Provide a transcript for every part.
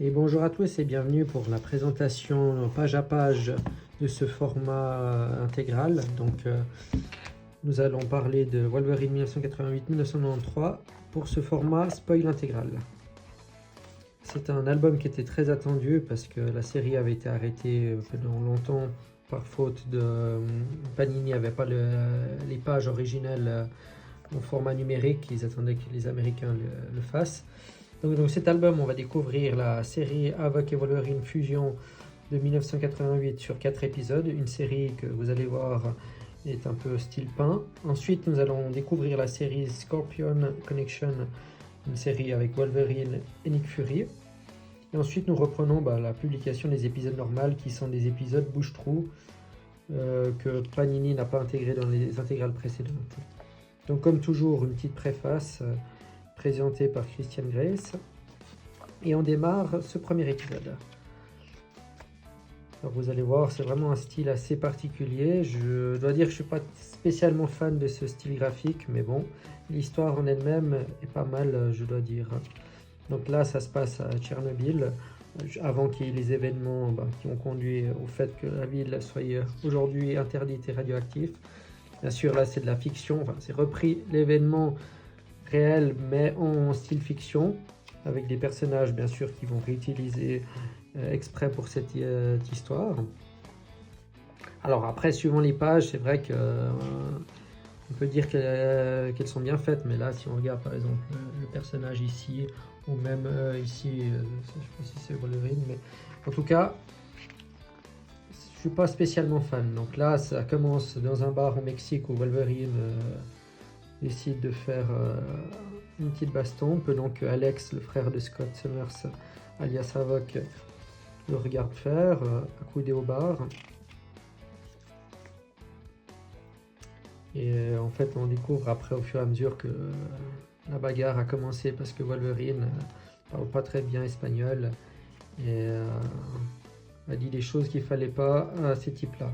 Et bonjour à tous et bienvenue pour la présentation page à page de ce format intégral. Nous allons parler de Wolverine 1988-1993 pour ce format spoil intégral. C'est un album qui était très attendu parce que la série avait été arrêtée pendant longtemps par faute de Panini n'avait pas les pages originelles en format numérique. Ils attendaient que les Américains le fassent. Donc cet album, on va découvrir la série Havok et Wolverine Fusion de 1988 sur 4 épisodes, une série que vous allez voir est un peu style peint. Ensuite, nous allons découvrir la série Scorpion Connection, une série avec Wolverine et Nick Fury. Et ensuite, nous reprenons la publication des épisodes normaux qui sont des épisodes bouche-trou que Panini n'a pas intégré dans les intégrales précédentes. Donc comme toujours, une petite préface présenté par Christian Grace. Et on démarre ce premier épisode. Alors vous allez voir, c'est vraiment un style assez particulier. Je dois dire que je ne suis pas spécialement fan de ce style graphique, mais bon, l'histoire en elle-même est pas mal, je dois dire. Donc là, ça se passe à Tchernobyl, avant qu'il y ait les événements qui ont conduit au fait que la ville soit aujourd'hui interdite et radioactive. Bien sûr, là, c'est de la fiction, c'est repris l'événement réel mais en style fiction avec des personnages bien sûr qui vont réutiliser exprès pour cette histoire. Alors après, suivant les pages, c'est vrai que on peut dire qu'elles sont bien faites, mais là si on regarde par exemple le personnage ici ou même ici, je sais pas si c'est Wolverine, mais en tout cas je suis pas spécialement fan. Donc là ça commence dans un bar au Mexique où Wolverine décide de faire une petite baston, pendant que Alex, le frère de Scott Summers, alias Havok, le regarde faire, accoudé au bar. Et en fait, on découvre après au fur et à mesure que la bagarre a commencé parce que Wolverine parle pas très bien espagnol et a dit des choses qu'il fallait pas à ces types-là.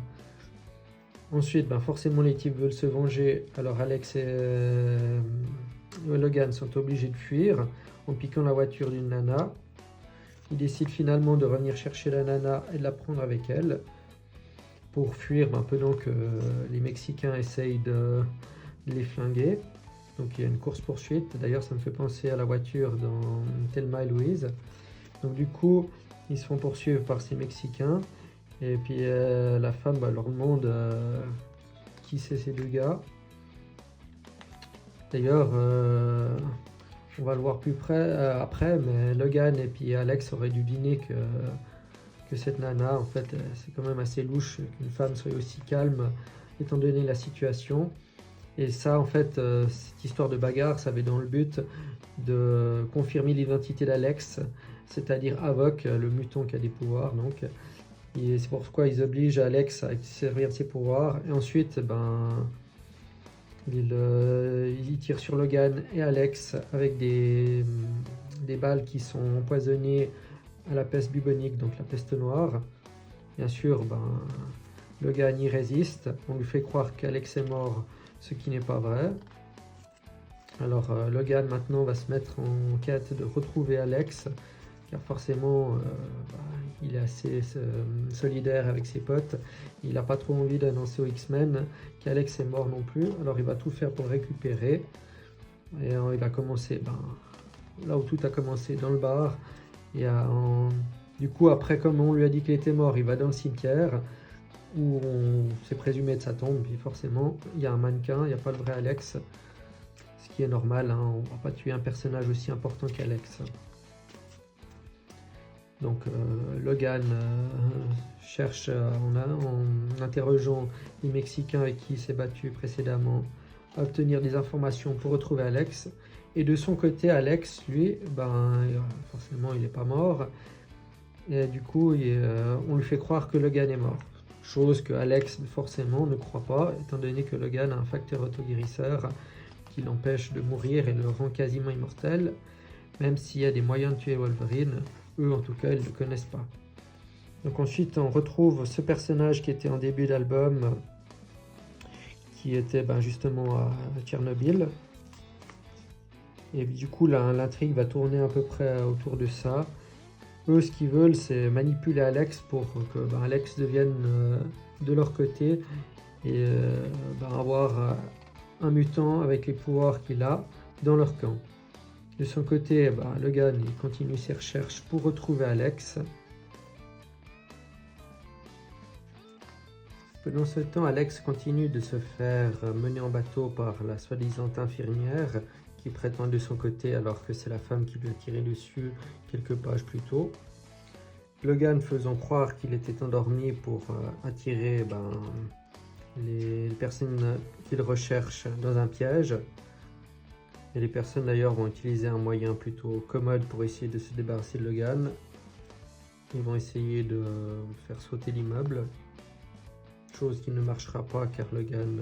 Ensuite, forcément, les types veulent se venger. Alors Alex et Logan sont obligés de fuir en piquant la voiture d'une nana. Ils décident finalement de revenir chercher la nana et de la prendre avec elle pour fuir pendant que les Mexicains essayent de les flinguer. Donc il y a une course-poursuite. D'ailleurs, ça me fait penser à la voiture dans Thelma et Louise. Donc du coup, ils se font poursuivre par ces Mexicains. Et puis la femme leur demande qui c'est ces deux gars. D'ailleurs, on va le voir plus près après, mais Logan et puis Alex auraient dû deviner que cette nana, en fait, c'est quand même assez louche qu'une femme soit aussi calme, étant donné la situation. Et ça, en fait, cette histoire de bagarre, ça avait dans le but de confirmer l'identité d'Alex, c'est-à-dire Havok, le mutant qui a des pouvoirs, donc. Et c'est pourquoi ils obligent Alex à servir de ses pouvoirs. Et ensuite, ils tirent sur Logan et Alex avec des balles qui sont empoisonnées à la peste bubonique, donc la peste noire. Bien sûr, Logan y résiste. On lui fait croire qu'Alex est mort, ce qui n'est pas vrai. Alors Logan maintenant va se mettre en quête de retrouver Alex, car forcément il est assez solidaire avec ses potes. Il n'a pas trop envie d'annoncer aux X-Men qu'Alex est mort non plus, alors il va tout faire pour le récupérer. Et il va commencer là où tout a commencé, dans le bar. Du coup, après, comme on lui a dit qu'il était mort, il va dans le cimetière où on s'est présumé de sa tombe. Et forcément, il y a un mannequin, il n'y a pas le vrai Alex, ce qui est normal, hein, on ne va pas tuer un personnage aussi important qu'Alex. Donc Logan cherche en interrogeant les Mexicains avec qui il s'est battu précédemment à obtenir des informations pour retrouver Alex. Et de son côté, Alex, lui, forcément il n'est pas mort. Et du coup, on lui fait croire que Logan est mort. Chose que Alex forcément ne croit pas, étant donné que Logan a un facteur autoguérisseur qui l'empêche de mourir et le rend quasiment immortel. Même s'il y a des moyens de tuer Wolverine, eux en tout cas ils ne le connaissent pas. Donc ensuite on retrouve ce personnage qui était en début d'album, qui était justement à Tchernobyl. Et du coup l'intrigue va tourner à peu près autour de ça. Eux, ce qu'ils veulent, c'est manipuler Alex pour que Alex devienne de leur côté et avoir un mutant avec les pouvoirs qu'il a dans leur camp. De son côté, Logan il continue ses recherches pour retrouver Alex. Pendant ce temps, Alex continue de se faire mener en bateau par la soi-disant infirmière qui prétend de son côté alors que c'est la femme qui lui a tiré dessus quelques pages plus tôt. Logan faisant croire qu'il était endormi pour attirer les personnes qu'il recherche dans un piège. Et les personnes d'ailleurs vont utiliser un moyen plutôt commode pour essayer de se débarrasser de Logan. Ils vont essayer de faire sauter l'immeuble. Chose qui ne marchera pas car Logan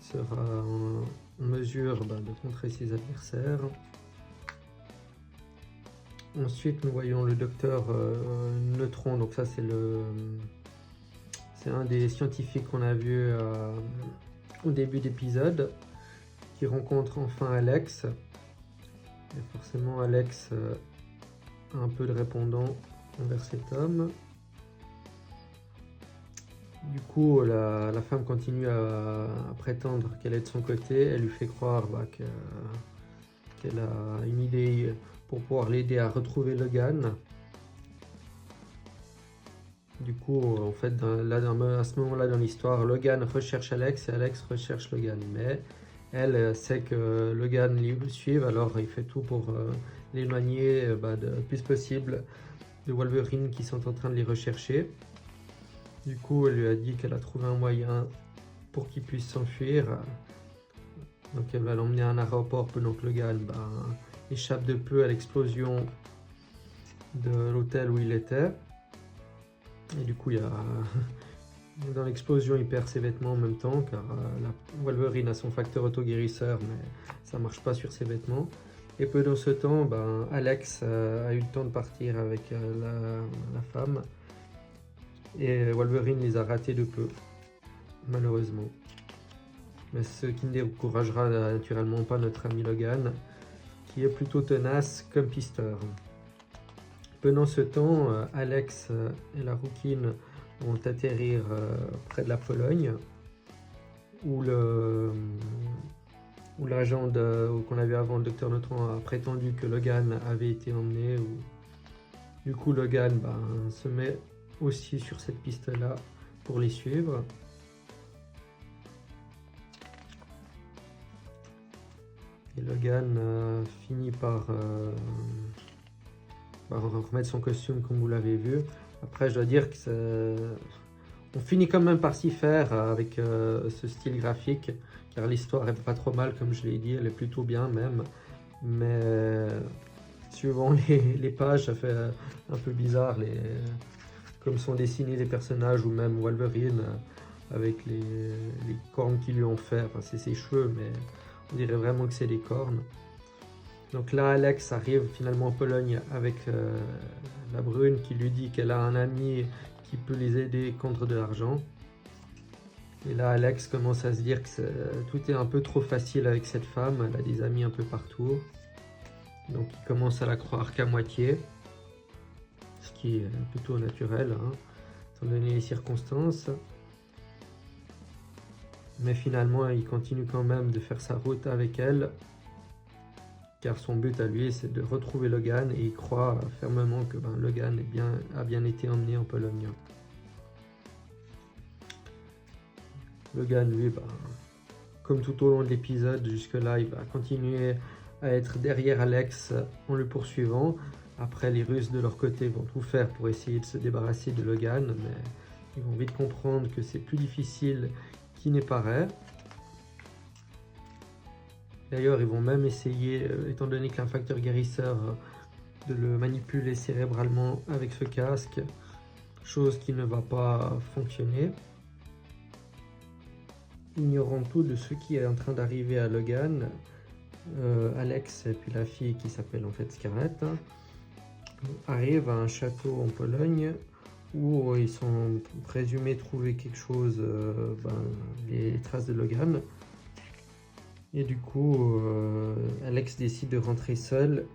sera en mesure de contrer ses adversaires. Ensuite, nous voyons le docteur Neutron, donc ça c'est un des scientifiques qu'on a vu au début d'épisode, qui rencontre enfin Alex. Et forcément Alex a un peu de répondant envers cet homme. Du coup, la femme continue à prétendre qu'elle est de son côté. Elle lui fait croire qu'elle a une idée pour pouvoir l'aider à retrouver Logan. Du coup, en fait, à ce moment-là dans l'histoire, Logan recherche Alex et Alex recherche Logan. Mais elle sait que Logan le suit, alors il fait tout pour l'éloigner le plus possible de Wolverine qui sont en train de les rechercher. Du coup, elle lui a dit qu'elle a trouvé un moyen pour qu'il puisse s'enfuir. Donc elle va l'emmener à un aéroport pendant que Logan échappe de peu à l'explosion de l'hôtel où il était. Et du coup, dans l'explosion, il perd ses vêtements en même temps, car Wolverine a son facteur auto-guérisseur, mais ça ne marche pas sur ses vêtements. Et pendant ce temps, Alex a eu le temps de partir avec la femme. Et Wolverine les a ratés de peu, malheureusement. Mais ce qui ne découragera naturellement pas notre ami Logan, qui est plutôt tenace comme pisteur. Pendant ce temps, Alex et la rouquine vont atterrir près de la Pologne, où l'agent qu'on avait avant, le Dr Neutron, a prétendu que Logan avait été emmené. Du coup, Logan se met aussi sur cette piste-là pour les suivre. Et Logan finit par remettre son costume comme vous l'avez vu. Après, je dois dire que on finit quand même par s'y faire avec ce style graphique, car l'histoire est pas trop mal comme je l'ai dit, elle est plutôt bien même. Mais suivant les pages, ça fait un peu bizarre comme sont dessinés les personnages, ou même Wolverine avec les cornes qu'ils lui ont fait. Enfin, c'est ses cheveux, mais on dirait vraiment que c'est des cornes. Donc là, Alex arrive finalement en Pologne avec la brune qui lui dit qu'elle a un ami qui peut les aider contre de l'argent. Et là, Alex commence à se dire que tout est un peu trop facile avec cette femme. Elle a des amis un peu partout. Donc il commence à la croire qu'à moitié. Ce qui est plutôt naturel, étant donné les circonstances. Mais finalement, il continue quand même de faire sa route avec elle, car son but à lui, c'est de retrouver Logan, et il croit fermement que Logan a bien été emmené en Pologne. Logan, lui, comme tout au long de l'épisode, jusque-là, il va continuer à être derrière Alex en le poursuivant. Après, les Russes, de leur côté, vont tout faire pour essayer de se débarrasser de Logan, mais ils vont vite comprendre que c'est plus difficile qu'il n'est paraît. D'ailleurs, ils vont même essayer, étant donné qu'il a un facteur guérisseur, de le manipuler cérébralement avec ce casque, chose qui ne va pas fonctionner. Ignorant tout de ce qui est en train d'arriver à Logan, Alex et puis la fille qui s'appelle en fait Scarlett arrivent à un château en Pologne où ils sont présumés trouver quelque chose, les traces de Logan. Et du coup, Alex décide de rentrer seul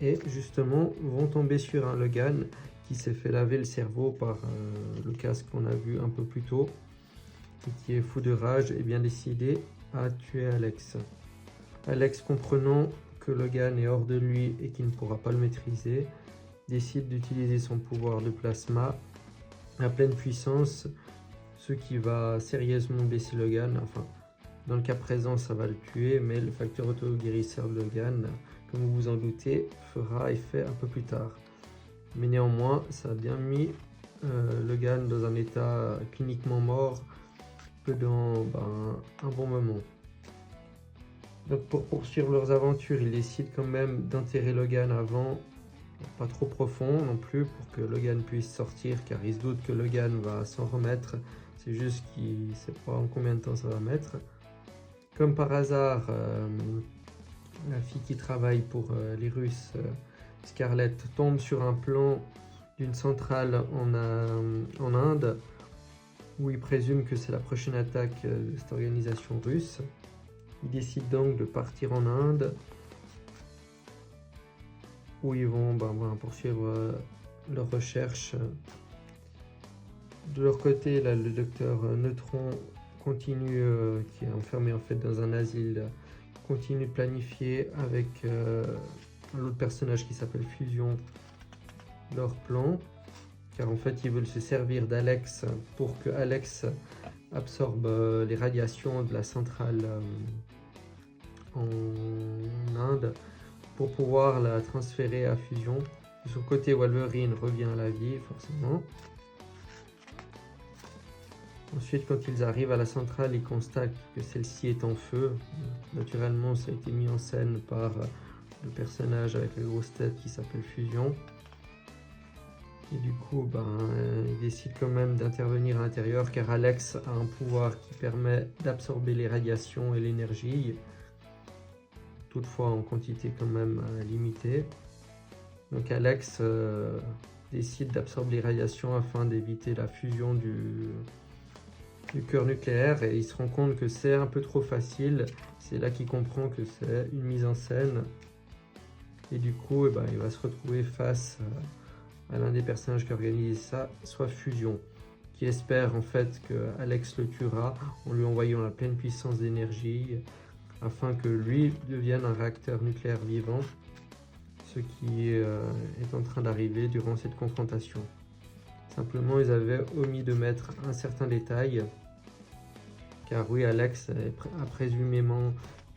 et justement vont tomber sur un Logan qui s'est fait laver le cerveau par le casque qu'on a vu un peu plus tôt et qui est fou de rage et bien décidé à tuer Alex. Alex, comprenant que Logan est hors de lui et qu'il ne pourra pas le maîtriser, décide d'utiliser son pouvoir de plasma à pleine puissance, ce qui va sérieusement blesser Logan. Enfin, dans le cas présent, ça va le tuer, mais le facteur auto-guérisseur de Logan, comme vous vous en doutez, fera effet un peu plus tard. Mais néanmoins, ça a bien mis Logan dans un état cliniquement mort pendant un bon moment. Donc pour poursuivre leurs aventures, ils décident quand même d'enterrer Logan avant, pas trop profond non plus, pour que Logan puisse sortir, car ils se doutent que Logan va s'en remettre. C'est juste qu'il ne sait pas en combien de temps ça va mettre. Comme par hasard, la fille qui travaille pour les Russes, Scarlett, tombe sur un plan d'une centrale en Inde, où il présume que c'est la prochaine attaque de cette organisation russe. Ils décident donc de partir en Inde, où ils vont poursuivre leurs recherches. De leur côté, là, le docteur Neutron continue, qui est enfermé en fait dans un asile, continue de planifier avec un autre personnage qui s'appelle Fusion leur plan, car en fait ils veulent se servir d'Alex pour que Alex absorbe les radiations de la centrale en Inde pour pouvoir la transférer à Fusion. De son côté, Wolverine revient à la vie, forcément. Ensuite, quand ils arrivent à la centrale, ils constatent que celle-ci est en feu. Naturellement, ça a été mis en scène par le personnage avec la grosse tête qui s'appelle Fusion. Et du coup, ils décident quand même d'intervenir à l'intérieur, car Alex a un pouvoir qui permet d'absorber les radiations et l'énergie, toutefois en quantité quand même limitée. Donc Alex décide d'absorber les radiations afin d'éviter la fusion du cœur nucléaire, et il se rend compte que c'est un peu trop facile. C'est là qu'il comprend que c'est une mise en scène, et du coup il va se retrouver face à l'un des personnages qui organise ça, soit Fusion, qui espère en fait que Alex le tuera en lui envoyant la pleine puissance d'énergie afin que lui devienne un réacteur nucléaire vivant, ce qui est en train d'arriver durant cette confrontation. Simplement, ils avaient omis de mettre un certain détail, car oui, Alex a présumément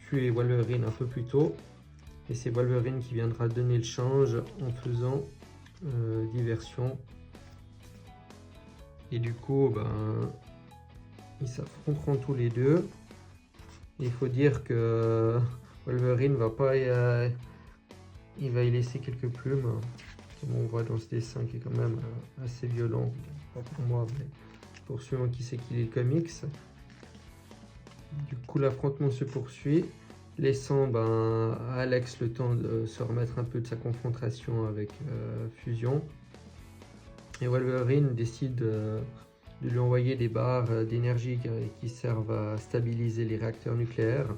tué Wolverine un peu plus tôt, et c'est Wolverine qui viendra donner le change en faisant diversion. Et du coup, ils s'affronteront tous les deux. Il faut dire que Wolverine va pas il va y laisser quelques plumes, comme on voit dans ce dessin qui est quand même assez violent, pas pour moi mais pour ceux qui sait qu'il lit le comics. Du coup, l'affrontement se poursuit, laissant à Alex le temps de se remettre un peu de sa confrontation avec Fusion. Et Wolverine décide de lui envoyer des barres d'énergie qui servent à stabiliser les réacteurs nucléaires.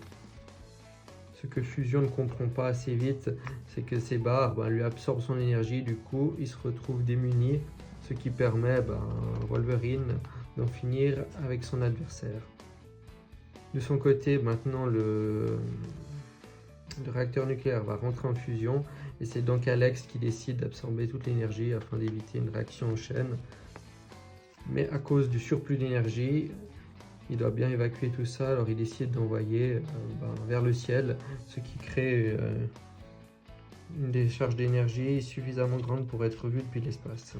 Ce que Fusion ne comprend pas assez vite, c'est que ces barres lui absorbent son énergie, du coup il se retrouve démuni, ce qui permet à Wolverine d'en finir avec son adversaire. De son côté, maintenant le réacteur nucléaire va rentrer en fusion, et c'est donc Alex qui décide d'absorber toute l'énergie afin d'éviter une réaction en chaîne. Mais à cause du surplus d'énergie, il doit bien évacuer tout ça, alors il décide d'envoyer vers le ciel, ce qui crée une décharge d'énergie suffisamment grande pour être vue depuis l'espace.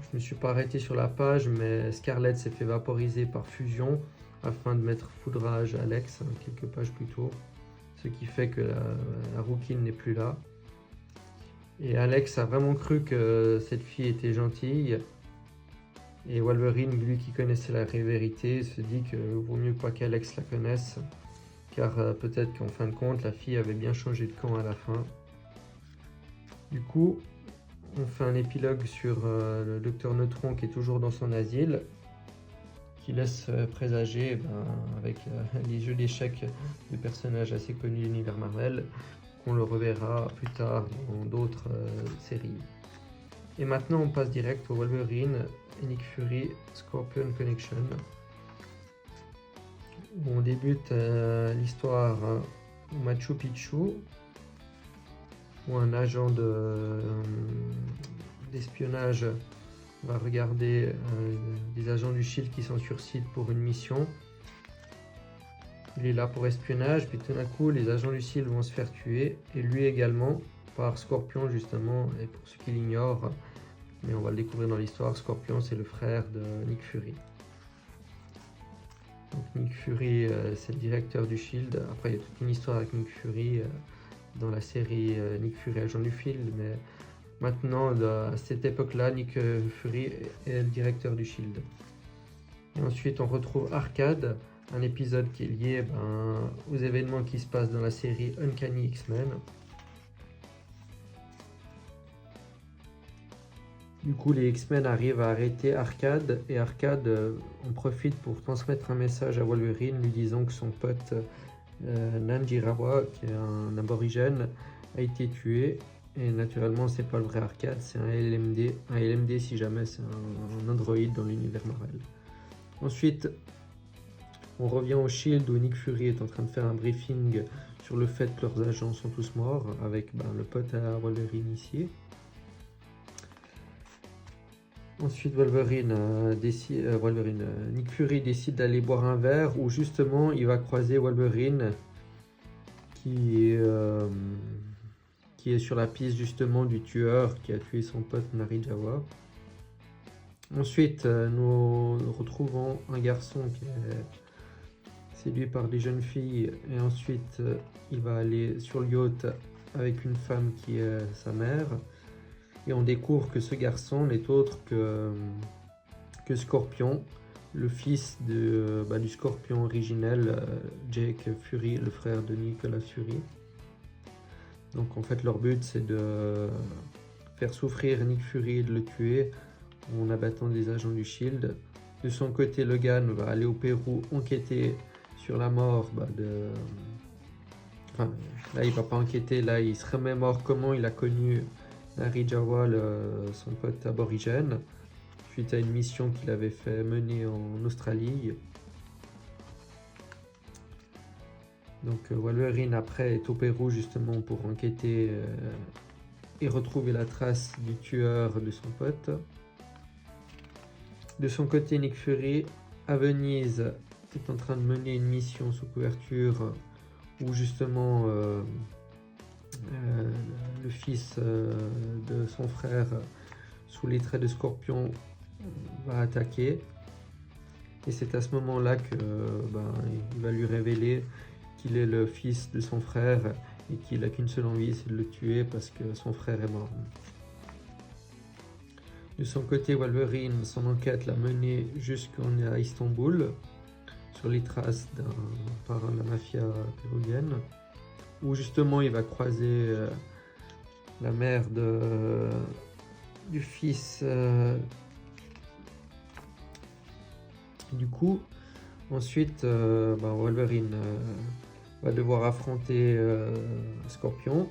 Je ne me suis pas arrêté sur la page, mais Scarlett s'est fait vaporiser par fusion afin de mettre foudrage à Alex quelques pages plus tôt, ce qui fait que la rouquine n'est plus là. Et Alex a vraiment cru que cette fille était gentille, et Wolverine, lui qui connaissait la vérité, se dit que vaut mieux pas qu'Alex la connaisse, car peut-être qu'en fin de compte la fille avait bien changé de camp à la fin. Du coup, on fait un épilogue sur le docteur Neutron qui est toujours dans son asile, qui laisse présager, avec les jeux d'échecs de personnages assez connus de l'univers Marvel, qu'on le reverra plus tard dans d'autres séries. Et maintenant on passe direct au Wolverine et Nick Fury Scorpion Connection, où on débute l'histoire au Machu Picchu, où un agent d'espionnage va regarder des agents du SHIELD qui sont sur site pour une mission. Il est là pour espionnage, puis tout d'un coup les agents du SHIELD vont se faire tuer, et lui également, par Scorpion justement. Et pour ceux qui l'ignorent, mais on va le découvrir dans l'histoire, Scorpion c'est le frère de Nick Fury. Donc Nick Fury c'est le directeur du SHIELD. Après il y a toute une histoire avec Nick Fury dans la série Nick Fury agent du SHIELD, mais maintenant à cette époque-là, Nick Fury est le directeur du SHIELD. Et ensuite on retrouve Arcade, un épisode qui est lié aux événements qui se passent dans la série Uncanny X-Men. Du coup, les X-Men arrivent à arrêter Arcade, et Arcade en profite pour transmettre un message à Wolverine lui disant que son pote Nanjirawa, qui est un aborigène, a été tué. Et naturellement, c'est pas le vrai Arcade, c'est un LMD. Un LMD, si jamais, c'est un androïde dans l'univers Marvel. Ensuite, on revient au SHIELD où Nick Fury est en train de faire un briefing sur le fait que leurs agents sont tous morts, avec le pote à Wolverine ici. Ensuite, Nick Fury décide d'aller boire un verre où justement il va croiser Wolverine qui est sur la piste justement du tueur qui a tué son pote Narijawa. Ensuite, nous retrouvons un garçon qui est séduit par des jeunes filles, et ensuite il va aller sur le yacht avec une femme qui est sa mère. Et on découvre que ce garçon n'est autre que Scorpion, le fils du Scorpion originel, Jake Fury, le frère de Nicolas Fury. Donc en fait leur but c'est de faire souffrir Nick Fury et de le tuer en abattant des agents du SHIELD. De son côté, Logan va aller au Pérou enquêter sur la mort Enfin, là il va pas enquêter, là il se remémore comment il a connu Narijawa, son pote aborigène, suite à une mission qu'il avait fait mener en Australie. Donc Wolverine après est au Pérou justement pour enquêter et retrouver la trace du tueur de son pote. De son côté, Nick Fury à Venise est en train de mener une mission sous couverture où justement le fils de son frère, sous les traits de Scorpion, va attaquer. Et c'est à ce moment-là que il va lui révéler qu'il est le fils de son frère et qu'il n'a qu'une seule envie, c'est de le tuer parce que son frère est mort. De son côté, Wolverine, son enquête l'a mené jusqu'à Istanbul, sur les traces par la mafia péruvienne, où justement il va croiser la mère du fils du coup. Ensuite Wolverine va devoir affronter Scorpion.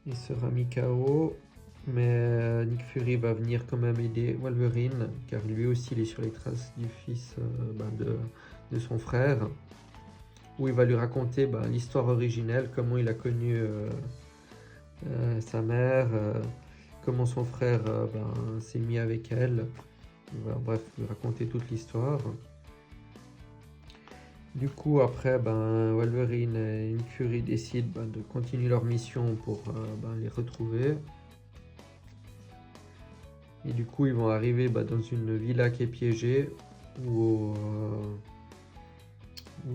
Il sera mis KO, mais Nick Fury va venir quand même aider Wolverine, car lui aussi il est sur les traces du fils de son frère, où il va lui raconter l'histoire originelle, comment il a connu sa mère, comment son frère s'est mis avec elle. Il va, bref, lui raconter toute l'histoire. Du coup, après, Wolverine et Nick Fury décident de continuer leur mission pour les retrouver. Et du coup, ils vont arriver dans une villa qui est piégée, où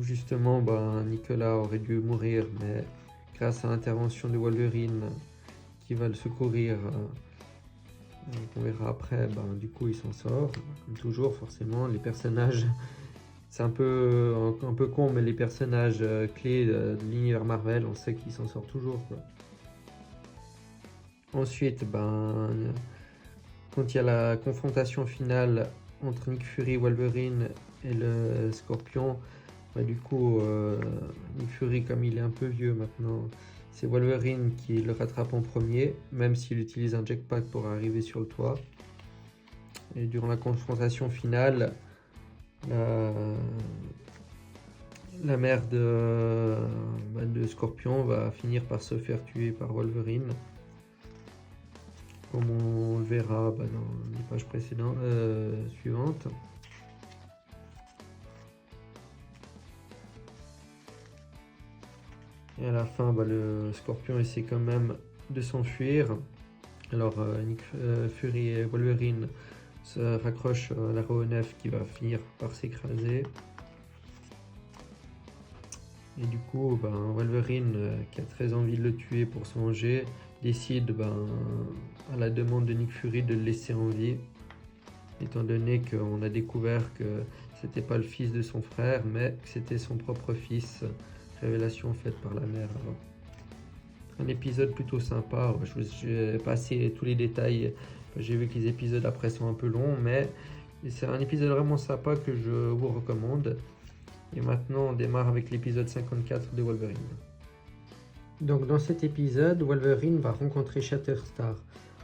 justement Nicolas aurait dû mourir, mais grâce à l'intervention de Wolverine qui va le secourir, on verra après, du coup il s'en sort. Comme toujours, forcément, les personnages, c'est un peu con, mais les personnages clés de l'univers Marvel, on sait qu'ils s'en sortent toujours, quoi. Ensuite, quand il y a la confrontation finale entre Nick Fury, Wolverine et le Scorpion, du coup, Nick Fury, comme il est un peu vieux maintenant, c'est Wolverine qui le rattrape en premier, même s'il utilise un jetpack pour arriver sur le toit. Et durant la confrontation finale, la mère de Scorpion va finir par se faire tuer par Wolverine, comme on le verra dans les pages précédentes, suivantes. Et à la fin, le Scorpion essaie quand même de s'enfuir. Alors Nick Fury et Wolverine se raccrochent à l'aéronef qui va finir par s'écraser. Et du coup, Wolverine, qui a très envie de le tuer pour se venger, décide, à la demande de Nick Fury, de le laisser en vie, étant donné qu'on a découvert que c'était pas le fils de son frère, mais que c'était son propre fils. Révélation faite par la mère. Alors, un épisode plutôt sympa. Je vais passer tous les détails. J'ai vu que les épisodes après sont un peu longs, mais c'est un épisode vraiment sympa que je vous recommande. Et maintenant, on démarre avec l'épisode 54 de Wolverine. Donc, dans cet épisode, Wolverine va rencontrer Shatterstar.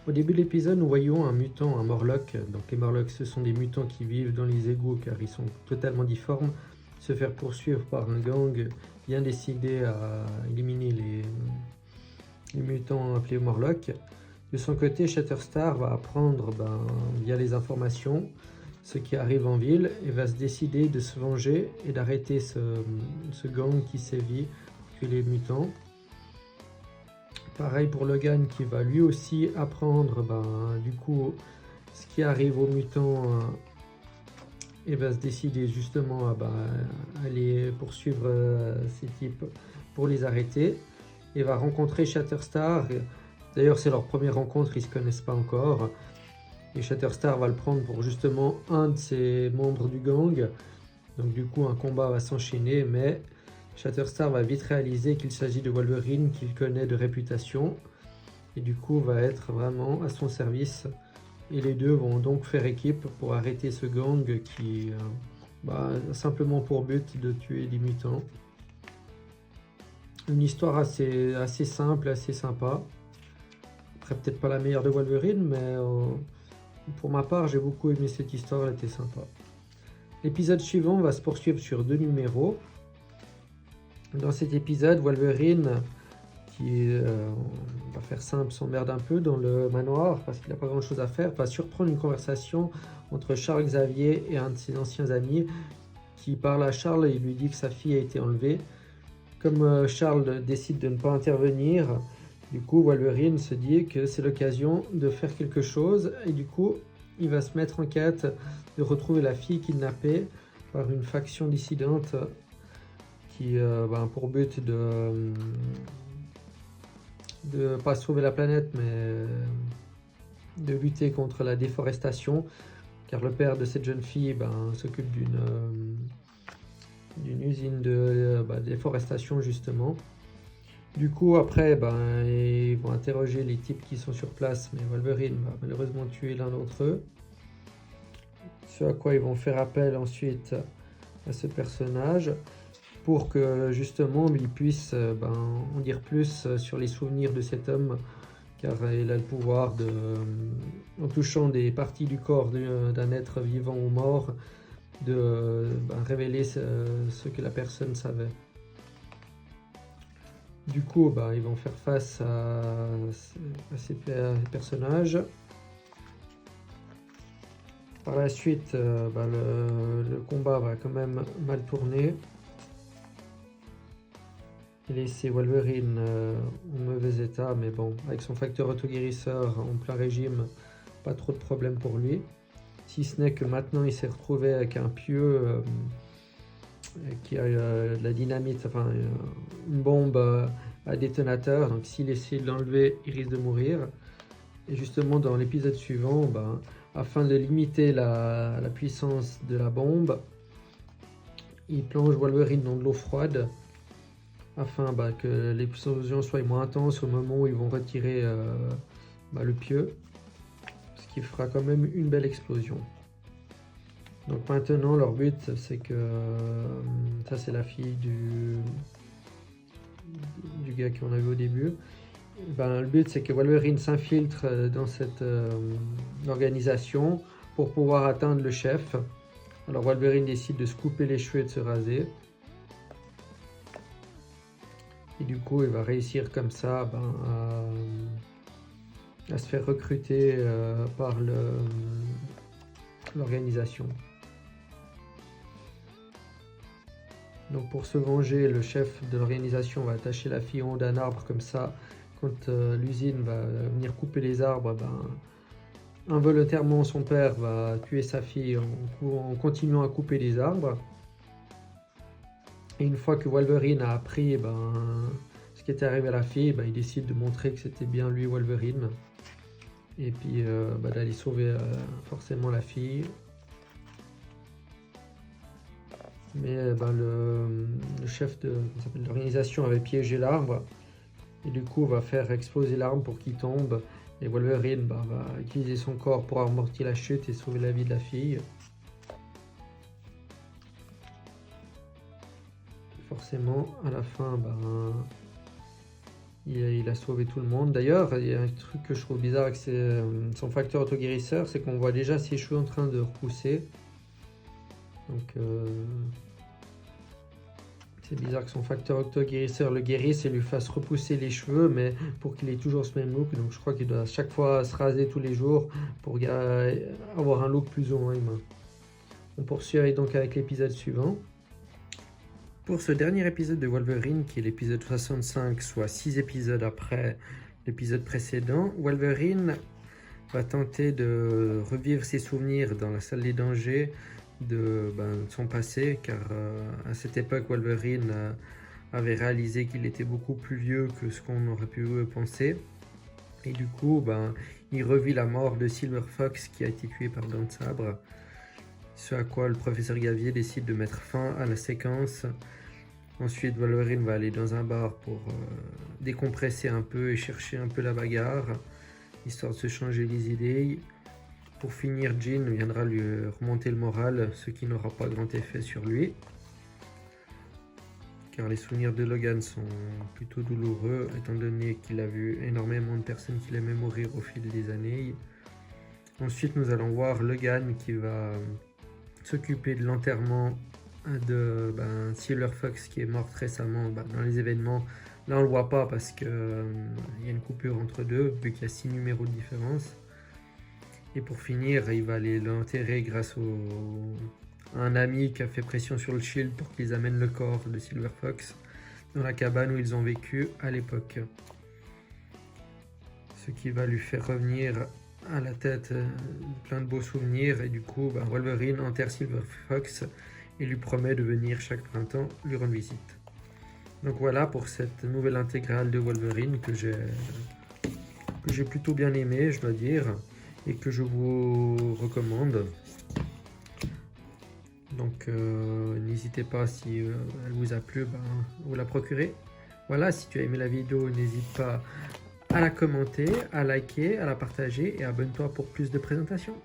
Au début de l'épisode, nous voyons un mutant, un Morlock. Donc, les Morlocks, ce sont des mutants qui vivent dans les égouts car ils sont totalement difformes. Se faire poursuivre par un gang bien décidé à éliminer les mutants appelés Morlock. De son côté, Shatterstar va apprendre via les informations ce qui arrive en ville et va se décider de se venger et d'arrêter ce gang qui sévit pour tuer les mutants. Pareil pour Logan qui va lui aussi apprendre du coup ce qui arrive aux mutants et va se décider justement à aller poursuivre ces types pour les arrêter et va rencontrer Shatterstar. D'ailleurs c'est leur première rencontre, ils ne se connaissent pas encore. Et Shatterstar va le prendre pour justement un de ses membres du gang. Donc du coup un combat va s'enchaîner, mais Shatterstar va vite réaliser qu'il s'agit de Wolverine qu'il connaît de réputation. Et du coup va être vraiment à son service. Et les deux vont donc faire équipe pour arrêter ce gang qui a simplement pour but de tuer des mutants. Une histoire assez simple, assez sympa. Après peut-être pas la meilleure de Wolverine, mais pour ma part, j'ai beaucoup aimé cette histoire, elle était sympa. L'épisode suivant va se poursuivre sur 2 numéros. Dans cet épisode, Wolverine, qui va faire simple, s'emmerde un peu dans le manoir parce qu'il n'a pas grand chose à faire, va surprendre une conversation entre Charles Xavier et un de ses anciens amis qui parle à Charles et lui dit que sa fille a été enlevée. Comme Charles décide de ne pas intervenir, du coup, Wolverine se dit que c'est l'occasion de faire quelque chose et du coup, il va se mettre en quête de retrouver la fille kidnappée par une faction dissidente qui a pour but de pas sauver la planète, mais de lutter contre la déforestation, car le père de cette jeune fille s'occupe d'une usine de déforestation justement. Du coup, après, ils vont interroger les types qui sont sur place, mais Wolverine va malheureusement tuer l'un d'entre eux. Ce à quoi ils vont faire appel ensuite à ce personnage pour que justement il puisse en dire plus sur les souvenirs de cet homme, car il a le pouvoir en touchant des parties du corps d'un être vivant ou mort, de révéler ce que la personne savait. Du coup, ils vont faire face à ces personnages. Par la suite, le combat va quand même mal tourner. Et laisser Wolverine en mauvais état, mais bon, avec son facteur auto-guérisseur en plein régime, pas trop de problème pour lui. Si ce n'est que maintenant, il s'est retrouvé avec un pieu qui a de la dynamite, une bombe à détonateur. Donc s'il essaie de l'enlever, il risque de mourir. Et justement, dans l'épisode suivant, afin de limiter la puissance de la bombe, il plonge Wolverine dans de l'eau froide afin que l'explosion soit moins intense au moment où ils vont retirer le pieu. Ce qui fera quand même une belle explosion. Donc maintenant leur but c'est que ça c'est la fille du gars qu'on a vu au début. Ben, le but c'est que Wolverine s'infiltre dans cette organisation pour pouvoir atteindre le chef. Alors Wolverine décide de se couper les cheveux et de se raser. Et du coup il va réussir comme ça à se faire recruter par l'organisation. Donc pour se venger, le chef de l'organisation va attacher la fille en haut d'un arbre comme ça. Quand l'usine va venir couper les arbres, involontairement son père va tuer sa fille en continuant à couper les arbres. Et une fois que Wolverine a appris ce qui était arrivé à la fille, il décide de montrer que c'était bien lui Wolverine. Et puis d'aller sauver forcément la fille. Mais le chef de l'organisation avait piégé l'arbre. Et du coup va faire exploser l'arbre pour qu'il tombe. Et Wolverine va utiliser son corps pour amortir la chute et sauver la vie de la fille. Forcément, à la fin, il a sauvé tout le monde. D'ailleurs, il y a un truc que je trouve bizarre, c'est son facteur autoguérisseur, c'est qu'on voit déjà ses cheveux en train de repousser. Donc, c'est bizarre que son facteur autoguérisseur le guérisse et lui fasse repousser les cheveux, mais pour qu'il ait toujours ce même look. Donc, je crois qu'il doit à chaque fois se raser tous les jours pour avoir un look plus ou moins humain. On poursuit donc avec l'épisode suivant. Pour ce dernier épisode de Wolverine, qui est l'épisode 65, soit 6 épisodes après l'épisode précédent, Wolverine va tenter de revivre ses souvenirs dans la salle des dangers de son passé, car à cette époque, Wolverine avait réalisé qu'il était beaucoup plus vieux que ce qu'on aurait pu penser. Et du coup, il revit la mort de Silver Fox qui a été tué par Dent de Sabre. Ce à quoi le professeur Xavier décide de mettre fin à la séquence. Ensuite, Wolverine va aller dans un bar pour décompresser un peu et chercher un peu la bagarre, histoire de se changer les idées. Pour finir, Jean viendra lui remonter le moral, ce qui n'aura pas grand effet sur lui. Car les souvenirs de Logan sont plutôt douloureux, étant donné qu'il a vu énormément de personnes qu'il aimait mourir au fil des années. Ensuite, nous allons voir Logan qui va s'occuper de l'enterrement de Silver Fox qui est morte récemment dans les événements. Là on le voit pas parce que y a une coupure entre deux vu qu'il y a 6 numéros de différence. Et pour finir, il va aller l'enterrer grâce à un ami qui a fait pression sur le Shield pour qu'ils amènent le corps de Silver Fox dans la cabane où ils ont vécu à l'époque. Ce qui va lui faire revenir à la tête plein de beaux souvenirs, et du coup Wolverine enterre Silver Fox et lui promet de venir chaque printemps lui rendre visite. Donc voilà pour cette nouvelle intégrale de Wolverine que j'ai plutôt bien aimé, je dois dire, et que je vous recommande. Donc n'hésitez pas, si elle vous a plu, vous la procurez. Voilà, si tu as aimé la vidéo, n'hésite pas à la commenter, à liker, à la partager et abonne-toi pour plus de présentations.